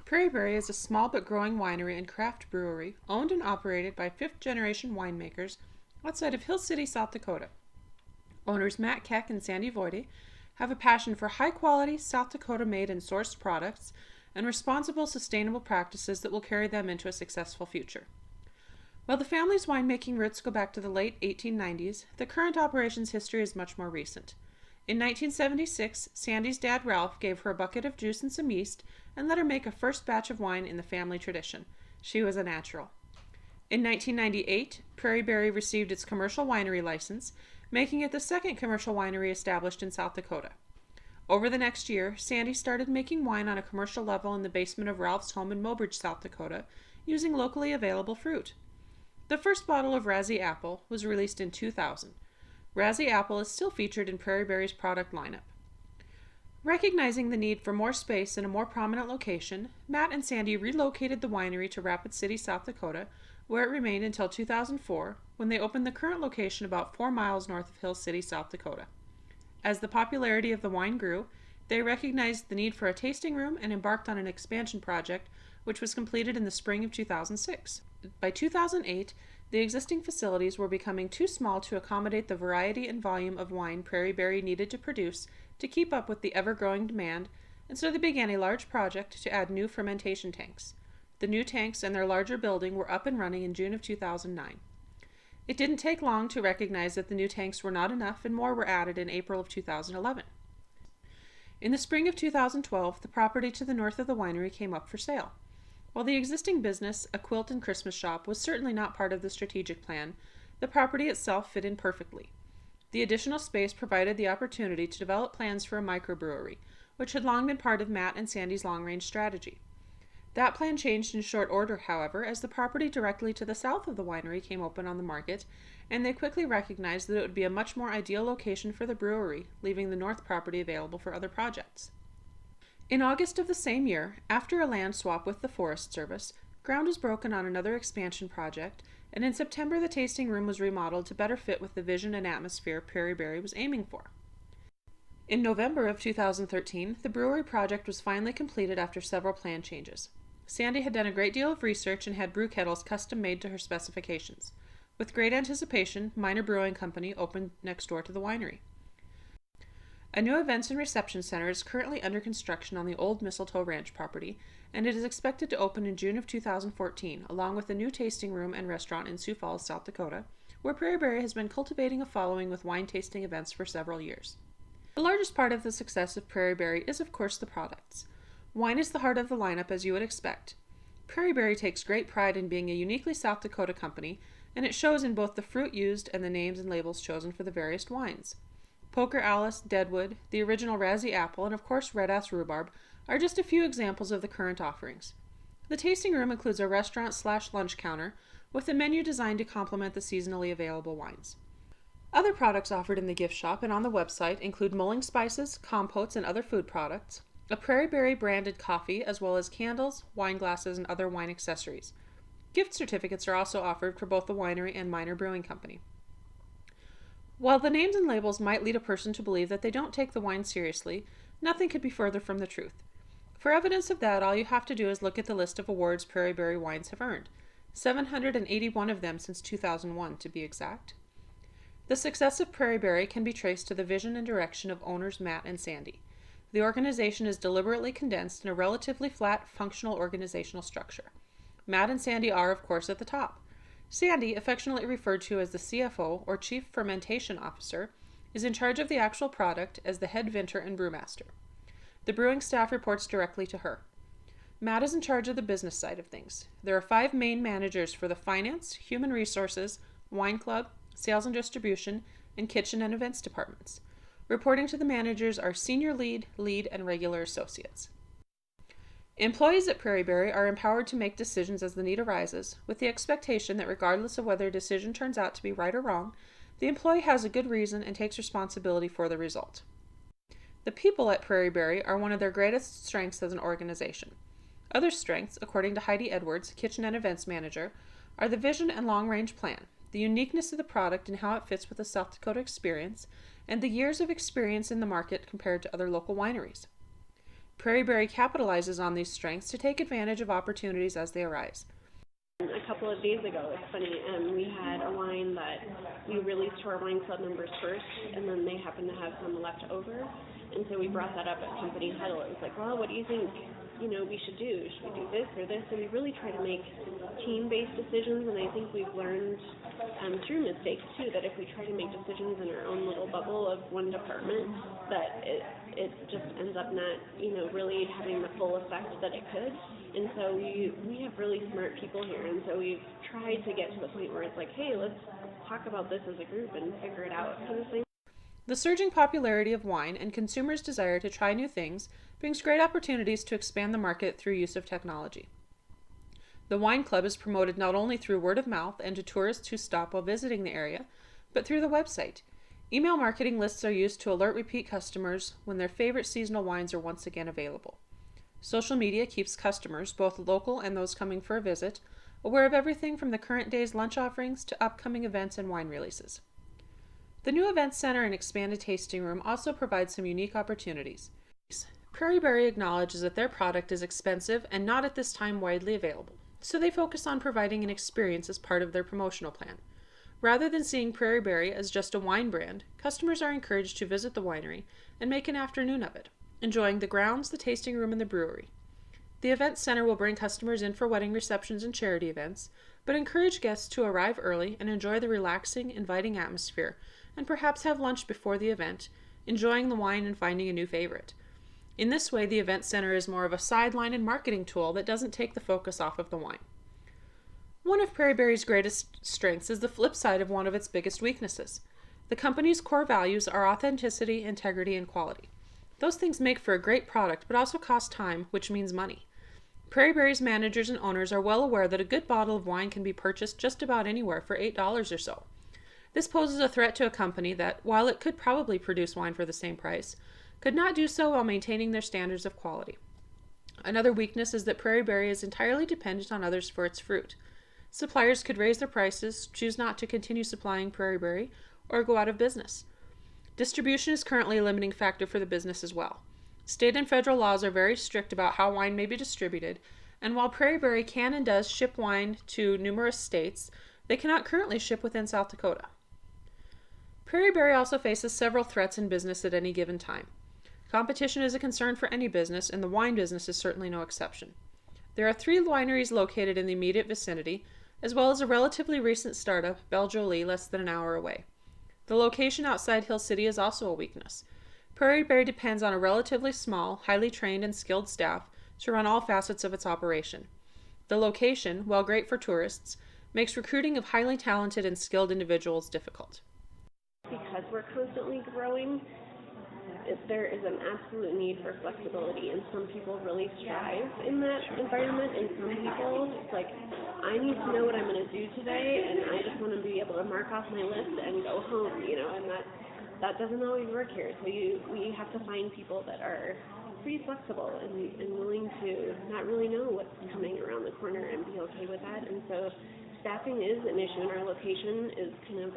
Prairie Berry is a small but growing winery and craft brewery owned and operated by fifth-generation winemakers outside of Hill City, South Dakota. Owners Matt Keck and Sandy Voide have a passion for high-quality, South Dakota-made and sourced products and responsible, sustainable practices that will carry them into a successful future. While the family's winemaking roots go back to the late 1890s, the current operations history is much more recent. In 1976, Sandy's dad Ralph gave her a bucket of juice and some yeast and let her make a first batch of wine in the family tradition. She was a natural. In 1998, Prairie Berry received its commercial winery license, making it the second commercial winery established in South Dakota. Over the next year, Sandy started making wine on a commercial level in the basement of Ralph's home in Mobridge, South Dakota, using locally available fruit. The first bottle of Razzie Apple was released in 2000. Razzie Apple is still featured in Prairie Berry's product lineup. Recognizing the need for more space in a more prominent location, Matt and Sandy relocated the winery to Rapid City, South Dakota, where it remained until 2004, when they opened the current location about 4 miles north of Hill City, South Dakota. As the popularity of the wine grew, they recognized the need for a tasting room and embarked on an expansion project, which was completed in the spring of 2006. By 2008, the existing facilities were becoming too small to accommodate the variety and volume of wine Prairie Berry needed to produce to keep up with the ever-growing demand, and so they began a large project to add new fermentation tanks. The new tanks and their larger building were up and running in June of 2009. It didn't take long to recognize that the new tanks were not enough and more were added in April of 2011. In the spring of 2012, the property to the north of the winery came up for sale. While the existing business, a quilt and Christmas shop, was certainly not part of the strategic plan, the property itself fit in perfectly. The additional space provided the opportunity to develop plans for a microbrewery, which had long been part of Matt and Sandy's long-range strategy. That plan changed in short order, however, as the property directly to the south of the winery came open on the market, and they quickly recognized that it would be a much more ideal location for the brewery, leaving the north property available for other projects. In August of the same year, after a land swap with the Forest Service, ground was broken on another expansion project, and in September the tasting room was remodeled to better fit with the vision and atmosphere Prairie Berry was aiming for. In November of 2013, the brewery project was finally completed after several plan changes. Sandy had done a great deal of research and had brew kettles custom made to her specifications. With great anticipation, Minor Brewing Company opened next door to the winery. A new events and reception center is currently under construction on the old Mistletoe Ranch property, and it is expected to open in June of 2014, along with a new tasting room and restaurant in Sioux Falls, South Dakota, where Prairie Berry has been cultivating a following with wine tasting events for several years. The largest part of the success of Prairie Berry is, of course, the products. Wine is the heart of the lineup, as you would expect. Prairie Berry takes great pride in being a uniquely South Dakota company, and it shows in both the fruit used and the names and labels chosen for the various wines. Poker Alice, Deadwood, the original Razzie Apple, and of course Red Ass Rhubarb are just a few examples of the current offerings. The tasting room includes a restaurant/lunch counter with a menu designed to complement the seasonally available wines. Other products offered in the gift shop and on the website include mulling spices, compotes, and other food products, a Prairie Berry branded coffee, as well as candles, wine glasses, and other wine accessories. Gift certificates are also offered for both the winery and Minor Brewing Company. While the names and labels might lead a person to believe that they don't take the wine seriously, nothing could be further from the truth. For evidence of that, all you have to do is look at the list of awards Prairie Berry wines have earned. 781 of them since 2001, to be exact. The success of Prairie Berry can be traced to the vision and direction of owners Matt and Sandy. The organization is deliberately condensed in a relatively flat, functional organizational structure. Matt and Sandy are, of course, at the top. Sandy, affectionately referred to as the CFO, or Chief Fermentation Officer, is in charge of the actual product as the head vintner and brewmaster. The brewing staff reports directly to her. Matt is in charge of the business side of things. There are 5 main managers for the finance, human resources, wine club, sales and distribution, and kitchen and events departments. Reporting to the managers are senior lead, and regular associates. Employees at Prairie Berry are empowered to make decisions as the need arises, with the expectation that regardless of whether a decision turns out to be right or wrong, the employee has a good reason and takes responsibility for the result. The people at Prairie Berry are one of their greatest strengths as an organization. Other strengths, according to Heidi Edwards, Kitchen and Events Manager, are the vision and long-range plan, the uniqueness of the product and how it fits with the South Dakota experience, and the years of experience in the market compared to other local wineries. Prairie Berry capitalizes on these strengths to take advantage of opportunities as they arise. A couple of days ago, it's funny, we had a wine that we released to our wine club members first, and then they happened to have some left over, and so we brought that up at company huddle. It was like, well, what do you think, we should do? Should we do this or this? And we really try to make team-based decisions, and I think we've learned through mistakes too that if we try to make decisions in our own little bubble of one department, that it just ends up not, really having the full effect that it could. And so we have really smart people here, and so we've tried to get to the point where it's like, hey, let's talk about this as a group and figure it out kind of thing. The surging popularity of wine and consumers' desire to try new things brings great opportunities to expand the market through use of technology. The wine club is promoted not only through word of mouth and to tourists who stop while visiting the area, but through the website. Email marketing lists are used to alert repeat customers when their favorite seasonal wines are once again available. Social media keeps customers, both local and those coming for a visit, aware of everything from the current day's lunch offerings to upcoming events and wine releases. The new event center and expanded tasting room also provide some unique opportunities. Prairie Berry acknowledges that their product is expensive and not at this time widely available, so they focus on providing an experience as part of their promotional plan. Rather than seeing Prairie Berry as just a wine brand, customers are encouraged to visit the winery and make an afternoon of it, enjoying the grounds, the tasting room, and the brewery. The event center will bring customers in for wedding receptions and charity events, but encourage guests to arrive early and enjoy the relaxing, inviting atmosphere, and perhaps have lunch before the event, enjoying the wine and finding a new favorite. In this way, the event center is more of a sideline and marketing tool that doesn't take the focus off of the wine. One of Prairie Berry's greatest strengths is the flip side of one of its biggest weaknesses. The company's core values are authenticity, integrity, and quality. Those things make for a great product, but also cost time, which means money. Prairie Berry's managers and owners are well aware that a good bottle of wine can be purchased just about anywhere for $8 or so. This poses a threat to a company that, while it could probably produce wine for the same price, could not do so while maintaining their standards of quality. Another weakness is that Prairie Berry is entirely dependent on others for its fruit. Suppliers could raise their prices, choose not to continue supplying Prairie Berry, or go out of business. Distribution is currently a limiting factor for the business as well. State and federal laws are very strict about how wine may be distributed, and while Prairie Berry can and does ship wine to numerous states, they cannot currently ship within South Dakota. Prairie Berry also faces several threats in business at any given time. Competition is a concern for any business, and the wine business is certainly no exception. There are 3 wineries located in the immediate vicinity, as well as a relatively recent startup, Belle Jolie, less than an hour away. The location outside Hill City is also a weakness. Prairie Berry depends on a relatively small, highly trained and skilled staff to run all facets of its operation. The location, while great for tourists, makes recruiting of highly talented and skilled individuals difficult. Because we're constantly growing, there is an absolute need for flexibility, and some people really thrive in that environment, and some people, it's like, I need to know what I'm going to do today, and I just want to be able to mark off my list and go home, and that doesn't always work here. So we have to find people that are pretty flexible and willing to not really know what's coming around the corner and be okay with that. And so staffing is an issue, and our location is kind of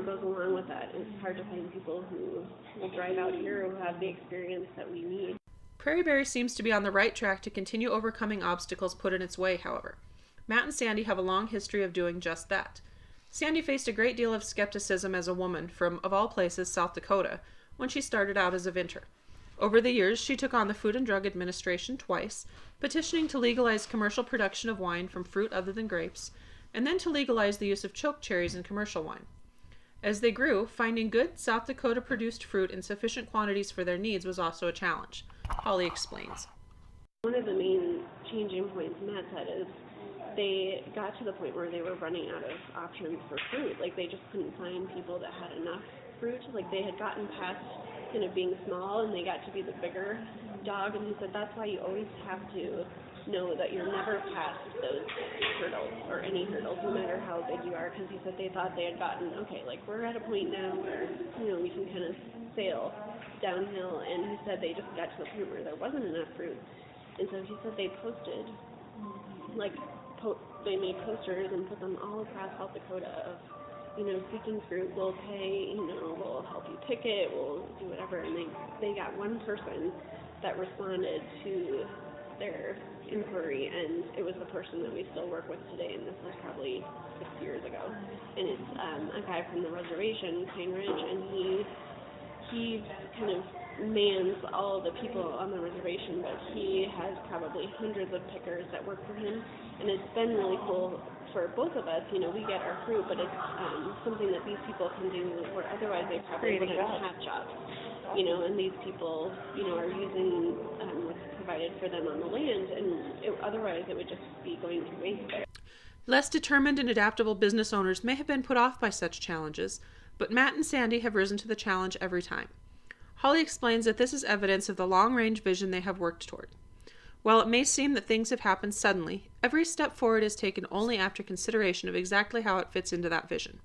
goes along with that. It's hard to find people who will drive out here who have the experience that we need. Prairie Berry seems to be on the right track to continue overcoming obstacles put in its way, however. Matt and Sandy have a long history of doing just that. Sandy faced a great deal of skepticism as a woman from, of all places, South Dakota, when she started out as a vintner. Over the years, she took on the Food and Drug Administration twice, petitioning to legalize commercial production of wine from fruit other than grapes, and then to legalize the use of choke cherries in commercial wine. As they grew, finding good South Dakota-produced fruit in sufficient quantities for their needs was also a challenge. Holly explains. One of the main changing points Matt said is they got to the point where they were running out of options for fruit. Like, they just couldn't find people that had enough fruit. Like, they had gotten past kind of being small, and they got to be the bigger dog. And he said that's why you always have to know that you're never past those hurdles, or any hurdles, no matter how big you are. Because he said they thought they had gotten, okay, like, we're at a point now where, we can kind of sail downhill. And he said they just got to the point where there wasn't enough fruit. And so he said they posted, they made posters and put them all across South Dakota of, seeking fruit, we'll pay, we'll help you pick it, we'll do whatever. And they got one person that responded to their inquiry, and it was the person that we still work with today, and this was probably 6 years ago. And it's a guy from the reservation, Pine Ridge, and he kind of mans all the people on the reservation, but he has probably hundreds of pickers that work for him, and it's been really cool for both of us. We get our fruit, but it's something that these people can do where otherwise they probably wouldn't have jobs. And these people, are using what's provided for them on the land, and otherwise it would just be going to waste there. Less determined and adaptable business owners may have been put off by such challenges, but Matt and Sandy have risen to the challenge every time. Holly explains that this is evidence of the long-range vision they have worked toward. While it may seem that things have happened suddenly, every step forward is taken only after consideration of exactly how it fits into that vision.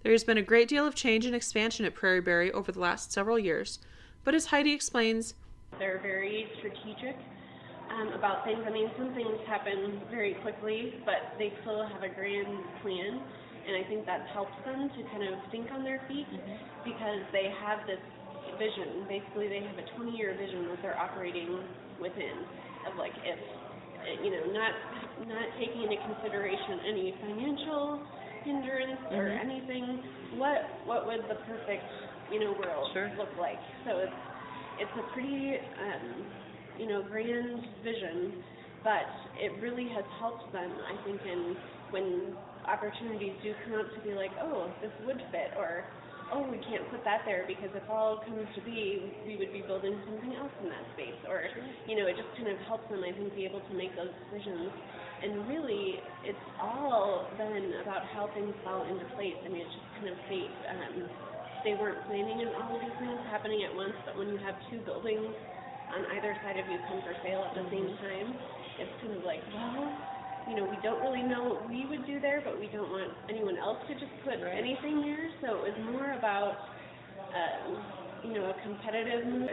There has been a great deal of change and expansion at Prairie Berry over the last several years, but as Heidi explains, they're very strategic about things. Some things happen very quickly, but they still have a grand plan, and I think that helps them to kind of think on their feet, because they have this vision. Basically, they have a 20-year vision that they're operating within, of if not taking into consideration any financial hindrance or anything. What would the perfect world look like? So it's a pretty grand vision, but it really has helped them, I think, in when opportunities do come up to be like, oh, this would fit, or oh, we can't put that there because if all comes to be, we would be building something else in that space, or it just kind of helps them, I think, be able to make those decisions. And really, it's all been about how things fall into place. It's just kind of fate. They weren't planning on all of these things happening at once, but when you have two buildings on either side of you come for sale at the same time, it's kind of like, well, we don't really know what we would do there, but we don't want anyone else to just put anything there. So it was more about, a competitive move.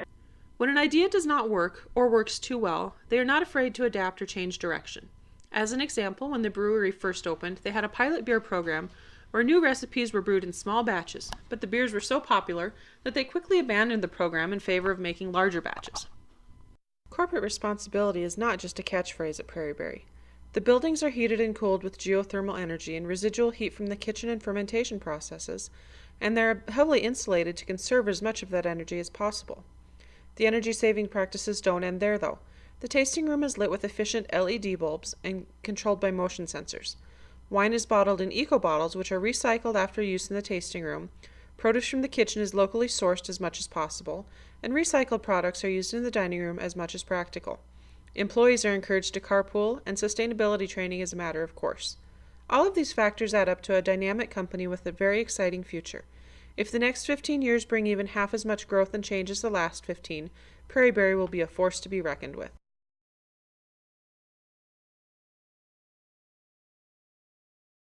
When an idea does not work or works too well, they are not afraid to adapt or change direction. As an example, when the brewery first opened, they had a pilot beer program where new recipes were brewed in small batches, but the beers were so popular that they quickly abandoned the program in favor of making larger batches. Corporate responsibility is not just a catchphrase at Prairie Berry. The buildings are heated and cooled with geothermal energy and residual heat from the kitchen and fermentation processes, and they are heavily insulated to conserve as much of that energy as possible. The energy-saving practices don't end there, though. The tasting room is lit with efficient LED bulbs and controlled by motion sensors. Wine is bottled in eco bottles, which are recycled after use in the tasting room. Produce from the kitchen is locally sourced as much as possible, and recycled products are used in the dining room as much as practical. Employees are encouraged to carpool, and sustainability training is a matter of course. All of these factors add up to a dynamic company with a very exciting future. If the next 15 years bring even half as much growth and change as the last 15, Prairie Berry will be a force to be reckoned with.